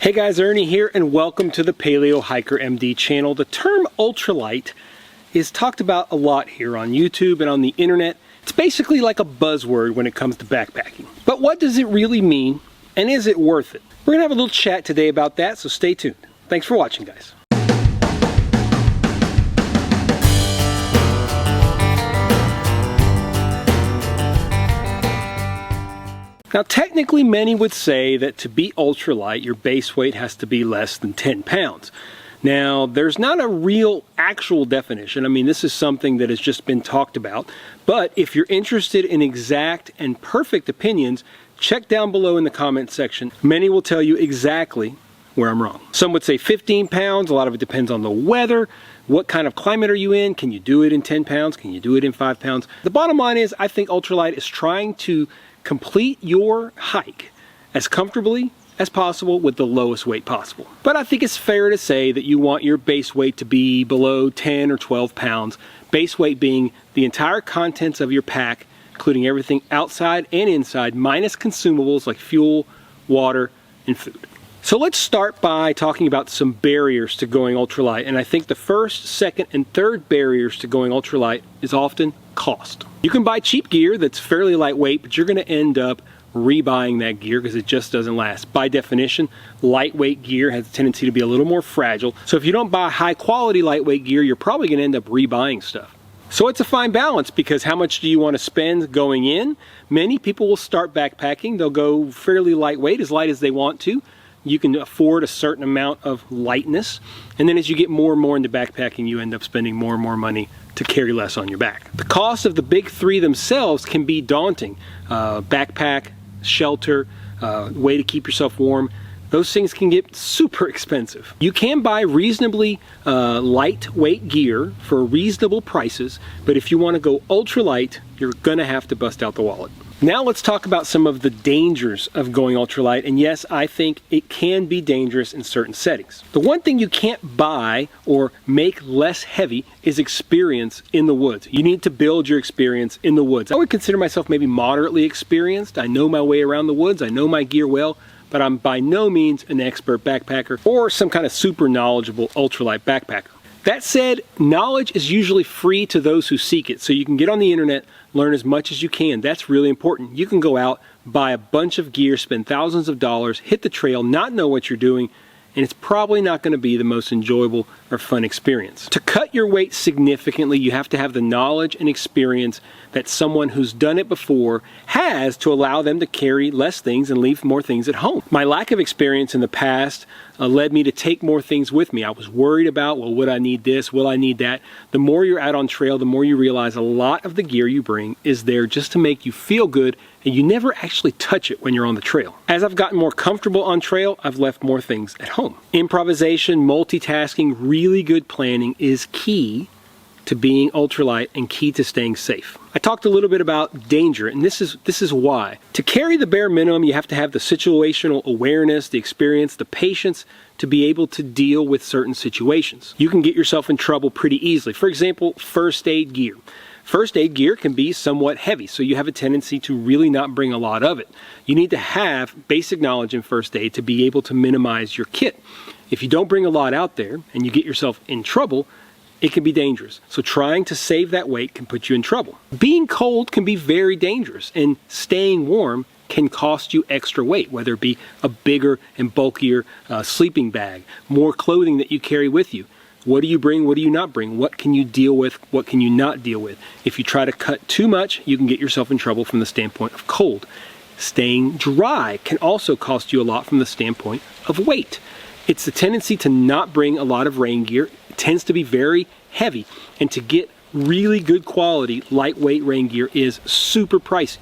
Hey guys, Ernie here and welcome to the Paleo Hiker MD channel. The term ultralight is talked about a lot here on YouTube and on the internet. It's basically like a buzzword when it comes to backpacking. But what does it really mean, and is it worth it? We're gonna have a little chat today about that, so stay tuned. Thanks for watching, guys. Now technically many would say that to be ultralight your base weight has to be less than 10 pounds. Now there's not a real actual definition. I mean, this is something that has just been talked about, but if you're interested in exact and perfect opinions, check down below in the comment section. Many will tell you exactly where I'm wrong. Some would say 15 pounds, a lot of it depends on the weather. What kind of climate are you in? Can you do it in 10 pounds? Can you do it in 5 pounds? The bottom line is I think ultralight is trying to complete your hike as comfortably as possible with the lowest weight possible. But I think it's fair to say that you want your base weight to be below 10 or 12 pounds. Base weight being the entire contents of your pack, including everything outside and inside, minus consumables like fuel, water, and food. So let's start by talking about some barriers to going ultralight. And I think the first, second, and third barriers to going ultralight is often cost. You can buy cheap gear that's fairly lightweight, but you're going to end up rebuying that gear because it just doesn't last. By definition, lightweight gear has a tendency to be a little more fragile. So if you don't buy high quality lightweight gear, you're probably going to end up rebuying stuff. So it's a fine balance because how much do you want to spend going in? Many people will start backpacking. They'll go fairly lightweight, as light as they want to. You can afford a certain amount of lightness, and then as you get more and more into backpacking, you end up spending more and more money to carry less on your back. The cost of the big three themselves can be daunting. Backpack, shelter, way to keep yourself warm, those things can get super expensive. You can buy reasonably lightweight gear for reasonable prices, but if you want to go ultralight, you're gonna have to bust out the wallet. Now let's talk about some of the dangers of going ultralight, and yes, I think it can be dangerous in certain settings. The one thing you can't buy or make less heavy is experience in the woods. You need to build your experience in the woods. I would consider myself maybe moderately experienced. I know my way around the woods, I know my gear well, but I'm by no means an expert backpacker or some kind of super knowledgeable ultralight backpacker. That said, knowledge is usually free to those who seek it, so you can get on the internet, learn as much as you can. That's really important. You can go out, buy a bunch of gear, spend thousands of dollars, hit the trail, not know what you're doing, and it's probably not going to be the most enjoyable or fun experience. To cut your weight significantly, you have to have the knowledge and experience that someone who's done it before has to allow them to carry less things and leave more things at home. My lack of experience in the past led me to take more things with me. I was worried about, well, would I need this? Will I need that? The more you're out on trail, the more you realize a lot of the gear you bring is there just to make you feel good, and you never actually touch it when you're on the trail. As I've gotten more comfortable on trail, I've left more things at home. Improvisation, multitasking, really good planning is key to being ultralight and key to staying safe. I talked a little bit about danger, and this is why. To carry the bare minimum, you have to have the situational awareness, the experience, the patience to be able to deal with certain situations. You can get yourself in trouble pretty easily. For example, first aid gear. First aid gear can be somewhat heavy, so you have a tendency to really not bring a lot of it. You need to have basic knowledge in first aid to be able to minimize your kit. If you don't bring a lot out there and you get yourself in trouble, it can be dangerous. So trying to save that weight can put you in trouble. Being cold can be very dangerous, and staying warm can cost you extra weight, whether it be a bigger and bulkier sleeping bag, more clothing that you carry with you. What do you bring? What do you not bring? What can you deal with? What can you not deal with? If you try to cut too much, you can get yourself in trouble from the standpoint of cold. Staying dry can also cost you a lot from the standpoint of weight. It's the tendency to not bring a lot of rain gear. It tends to be very heavy, and to get really good quality lightweight rain gear is super pricey.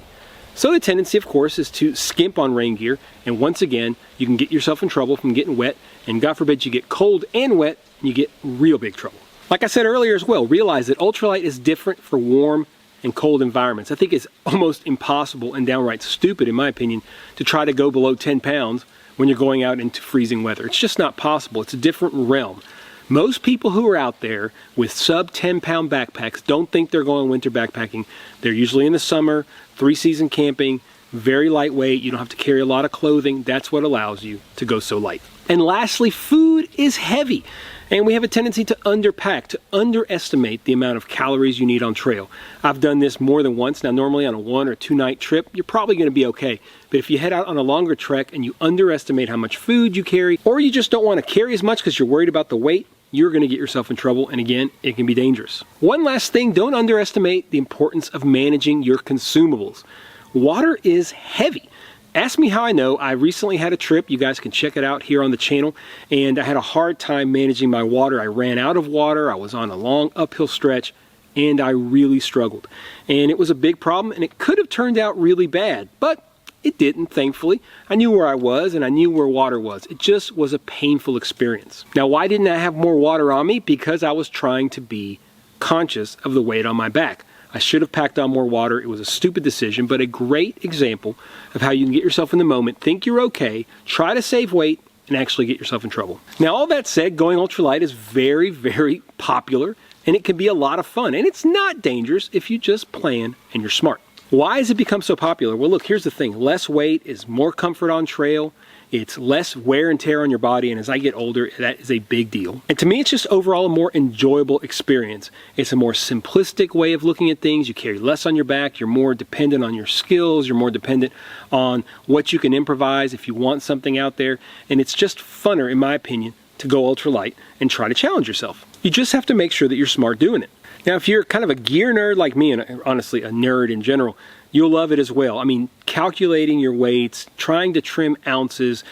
So the tendency, of course, is to skimp on rain gear, and once again, you can get yourself in trouble from getting wet, and God forbid you get cold and wet, and you get real big trouble. Like I said earlier as well, realize that ultralight is different for warm and cold environments. I think it's almost impossible and downright stupid, in my opinion, to try to go below 10 pounds when you're going out into freezing weather. It's just not possible. It's a different realm. Most people who are out there with sub 10 pound backpacks don't think they're going winter backpacking. They're usually in the summer, 3-season camping, very lightweight. You don't have to carry a lot of clothing. That's what allows you to go so light. And lastly, food is heavy. And we have a tendency to underpack, to underestimate the amount of calories you need on trail. I've done this more than once. Now, normally on a 1 or 2 night trip, you're probably going to be okay. But if you head out on a longer trek and you underestimate how much food you carry, or you just don't want to carry as much because you're worried about the weight, you're going to get yourself in trouble. And again, it can be dangerous. One last thing, don't underestimate the importance of managing your consumables. Water is heavy. Ask me how I know. I recently had a trip. You guys can check it out here on the channel. And I had a hard time managing my water. I ran out of water. I was on a long uphill stretch and I really struggled. And it was a big problem and it could have turned out really bad, but it didn't, thankfully. I knew where I was and I knew where water was. It just was a painful experience. Now, why didn't I have more water on me? Because I was trying to be conscious of the weight on my back. I should have packed on more water. It was a stupid decision, but a great example of how you can get yourself in the moment, think you're okay, try to save weight, and actually get yourself in trouble. Now, all that said, going ultralight is very, very popular, and it can be a lot of fun. And it's not dangerous if you just plan and you're smart. Why has it become so popular? Well, look, here's the thing. Less weight is more comfort on trail. It's less wear and tear on your body, and as I get older, that is a big deal. And to me, it's just overall a more enjoyable experience. It's a more simplistic way of looking at things. You carry less on your back. You're more dependent on your skills. You're more dependent on what you can improvise if you want something out there. And it's just funner, in my opinion, to go ultralight and try to challenge yourself. You just have to make sure that you're smart doing it. Now, if you're kind of a gear nerd like me, and honestly a nerd in general, you'll love it as well. I mean, calculating your weights, trying to trim ounces,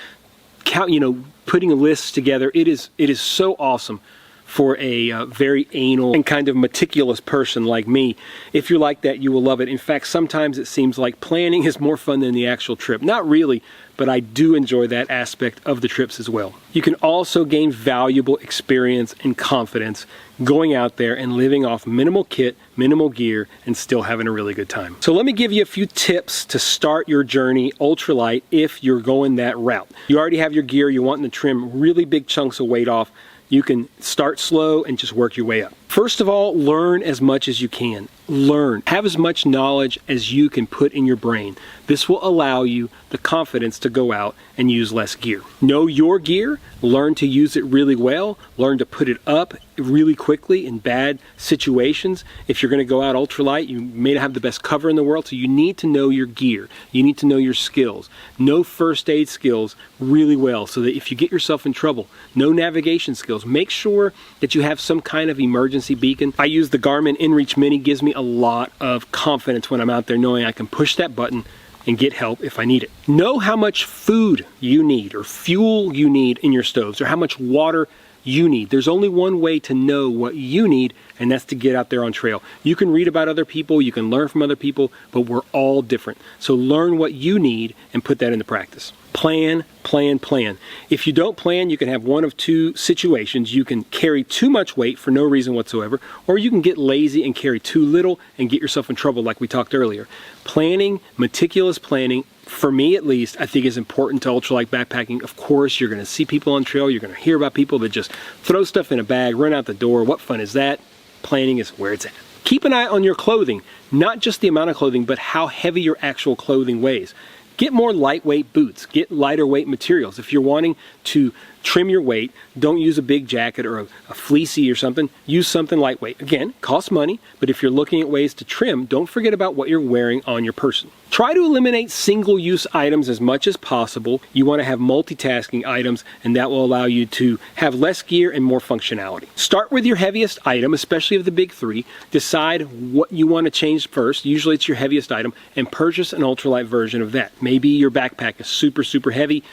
putting lists together, it is so awesome for a very anal and kind of meticulous person like me. If you're like that, you will love it. In fact, sometimes it seems like planning is more fun than the actual trip. Not really, but I do enjoy that aspect of the trips as well. You can also gain valuable experience and confidence going out there and living off minimal kit, minimal gear, and still having a really good time. So let me give you a few tips to start your journey ultralight if you're going that route. You already have your gear, you're wanting to trim really big chunks of weight off. You can start slow and just work your way up. First of all, learn as much as you can. Learn. Have as much knowledge as you can put in your brain. This will allow you the confidence to go out and use less gear. Know your gear, learn to use it really well, learn to put it up really quickly in bad situations. If you're going to go out ultralight, you may not have the best cover in the world, so you need to know your gear. You need to know your skills. Know first aid skills really well so that if you get yourself in trouble, know navigation skills. Make sure that you have some kind of emergency beacon. I use the Garmin InReach Mini, gives me a lot of confidence when I'm out there knowing I can push that button and get help if I need it. Know how much food you need or fuel you need in your stoves or how much water you need. There's only one way to know what you need, and that's to get out there on trail. You can read about other people, you can learn from other people, but we're all different. So learn what you need and put that into practice. Plan, plan, plan. If you don't plan, you can have one of two situations. You can carry too much weight for no reason whatsoever, or you can get lazy and carry too little and get yourself in trouble like we talked earlier. Planning, meticulous planning, for me at least, I think is important to ultralight backpacking. Of course, you're going to see people on trail. You're going to hear about people that just throw stuff in a bag, run out the door. What fun is that? Planning is where it's at. Keep an eye on your clothing, not just the amount of clothing, but how heavy your actual clothing weighs. Get more lightweight boots, get lighter weight materials. If you're wanting to trim your weight, don't use a big jacket or a fleecy or something. Use something lightweight. Again, costs money, but if you're looking at ways to trim, don't forget about what you're wearing on your person. Try to eliminate single-use items as much as possible. You want to have multitasking items, and that will allow you to have less gear and more functionality. Start with your heaviest item, especially of the big three. Decide what you want to change first. Usually it's your heaviest item, and purchase an ultralight version of that. Maybe your backpack is super, super heavy.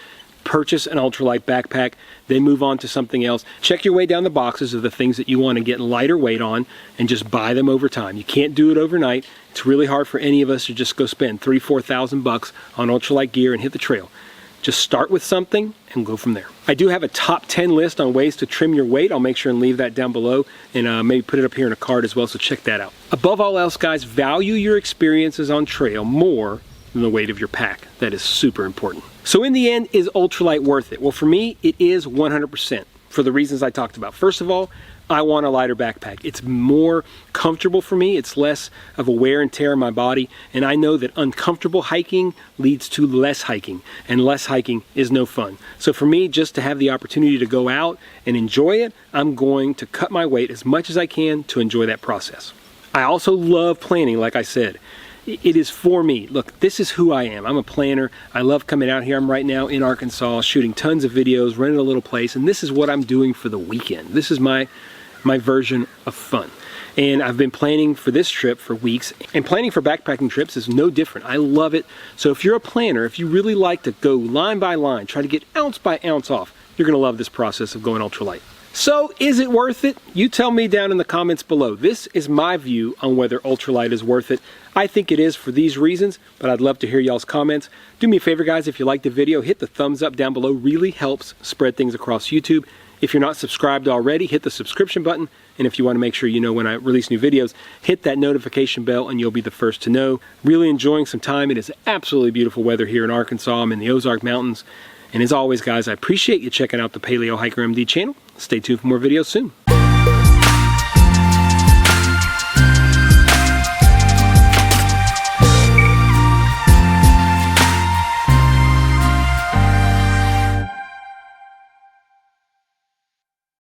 Purchase an ultralight backpack, then move on to something else. Check your way down the boxes of the things that you want to get lighter weight on and just buy them over time. You can't do it overnight. It's really hard for any of us to just go spend $3,000-4,000 on ultralight gear and hit the trail. Just start with something and go from there. I do have a top 10 list on ways to trim your weight. I'll make sure and leave that down below and maybe put it up here in a card as well, so check that out. Above all else, guys, value your experiences on trail more than the weight of your pack. That is super important. So in the end, is ultralight worth it? Well, for me, it is 100% for the reasons I talked about. First of all, I want a lighter backpack. It's more comfortable for me. It's less of a wear and tear in my body. And I know that uncomfortable hiking leads to less hiking. And less hiking is no fun. So for me, just to have the opportunity to go out and enjoy it, I'm going to cut my weight as much as I can to enjoy that process. I also love planning, like I said. It is for me. Look, this is who I am. I'm a planner. I love coming out here. I'm right now in Arkansas shooting tons of videos, renting a little place, and this is what I'm doing for the weekend. This is my version of fun. And I've been planning for this trip for weeks, and planning for backpacking trips is no different. I love it. So if you're a planner, if you really like to go line by line, try to get ounce by ounce off, you're gonna love this process of going ultralight. So is it worth it? You tell me down in the comments below. This is my view on whether ultralight is worth it. I think it is for these reasons, but I'd love to hear y'all's comments. Do me a favor, guys, if you like the video, hit the thumbs up down below. Really helps spread things across YouTube. If you're not subscribed already, hit the subscription button. And if you want to make sure you know when I release new videos, hit that notification bell and you'll be the first to know. Really enjoying some time. It is absolutely beautiful weather here in Arkansas. I'm in the Ozark Mountains. And as always, guys, I appreciate you checking out the Paleo Hiker MD channel. Stay tuned for more videos soon.